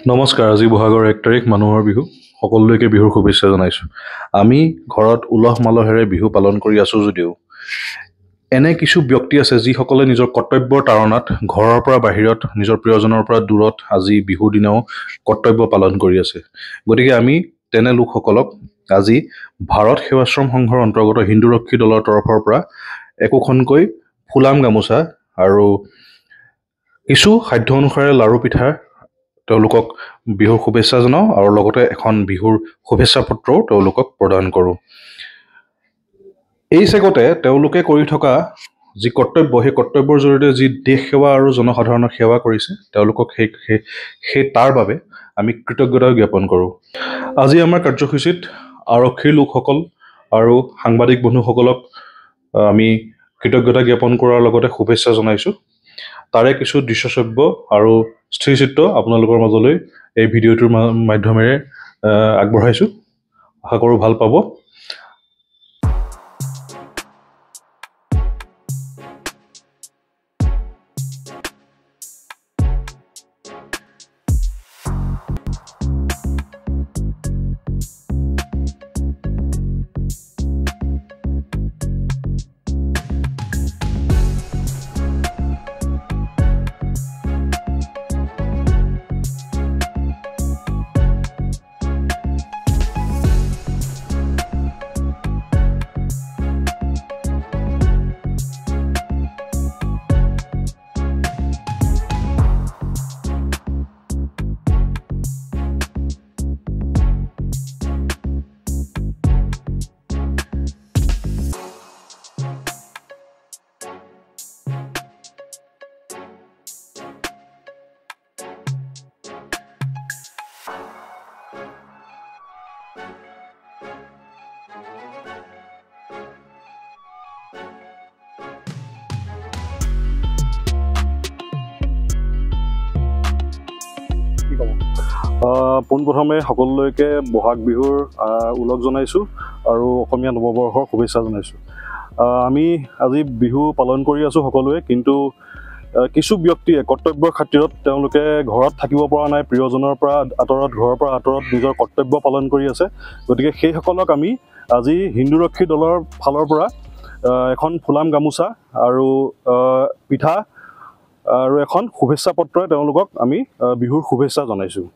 নমস্কাৰ। আজি বহাগৰ 1 তাৰিখ মানুহৰ বিহু। সকলোলৈকে বিহুৰ শুভেচ্ছা জনাইছোঁ। আমি ঘৰত উলহ মালহেৰে বিহু পালন কৰি আছোঁ যদিও এনে কিছু ব্যক্তি আছে যিসকলে নিজৰ কৰ্তব্যৰ তাৰণাত ঘৰৰ পৰা বাহিৰত নিজৰ প্ৰিয়জনৰ পৰা দূৰত আজি বিহুৰ দিনাও কৰ্তব্য পালন কৰি আছে। গতিকে আমি তেনে লোকসকলক আজি ভাৰত সেৱাশ্ৰম সংঘৰ অন্তৰ্গত হিন্দুৰক্ষী দলৰ তৰফৰ পৰা একোখনকৈ ফুলাম গামোচা আৰু কিছু সাধ্য অনুসাৰে লাৰু পিঠা তেওঁলোকক বিহুৰ শুভেচ্ছা জনাওঁ আৰু লগতে এখন বিহুৰ শুভেচ্ছা পত্ৰও তেওঁলোকক প্ৰদান কৰোঁ। এই চেগতে তেওঁলোকে কৰি থকা যি কৰ্তব্য, সেই কৰ্তব্যৰ জৰিয়তে যি দেশ সেৱা আৰু জনসাধাৰণৰ সেৱা কৰিছে, তেওঁলোকক সেই তাৰ বাবে আমি কৃতজ্ঞতা জ্ঞাপন কৰোঁ। আজি আমাৰ কাৰ্যসূচীত আৰক্ষীৰ লোকসকল আৰু সাংবাদিক বন্ধুসকলক আমি কৃতজ্ঞতা জ্ঞাপন কৰাৰ লগতে শুভেচ্ছা জনাইছোঁ। তাৰে কিছু দৃশ্যশ্ৰব্য আৰু স্থিৰচিত্ৰ আপোনালোকৰ মাজলৈ এই ভিডিঅ'টোৰ মাধ্যমেৰে আগবঢ়াইছোঁ। আশা কৰোঁ ভাল পাব। পোনপ্ৰথমে সকলোলৈকে বহাগ বিহুৰ ওলগ জনাইছোঁ আৰু অসমীয়া নৱবৰ্ষৰ শুভেচ্ছা জনাইছোঁ। আমি আজি বিহু পালন কৰি আছোঁ সকলোৱে, কিন্তু কিছু ব্যক্তিয়ে কৰ্তব্যৰ খাতিৰত তেওঁলোকে ঘৰত থাকিব পৰা নাই, প্ৰিয়জনৰ পৰা আঁতৰত, ঘৰৰ পৰা আঁতৰত নিজৰ কৰ্তব্য পালন কৰি আছে। গতিকে সেইসকলক আমি আজি হিন্দুৰক্ষী দলৰ ফালৰ পৰা এখন ফুলাম গামোচা আৰু পিঠা আৰু এখন শুভেচ্ছা পত্ৰই তেওঁলোকক আমি বিহুৰ শুভেচ্ছা জনাইছোঁ।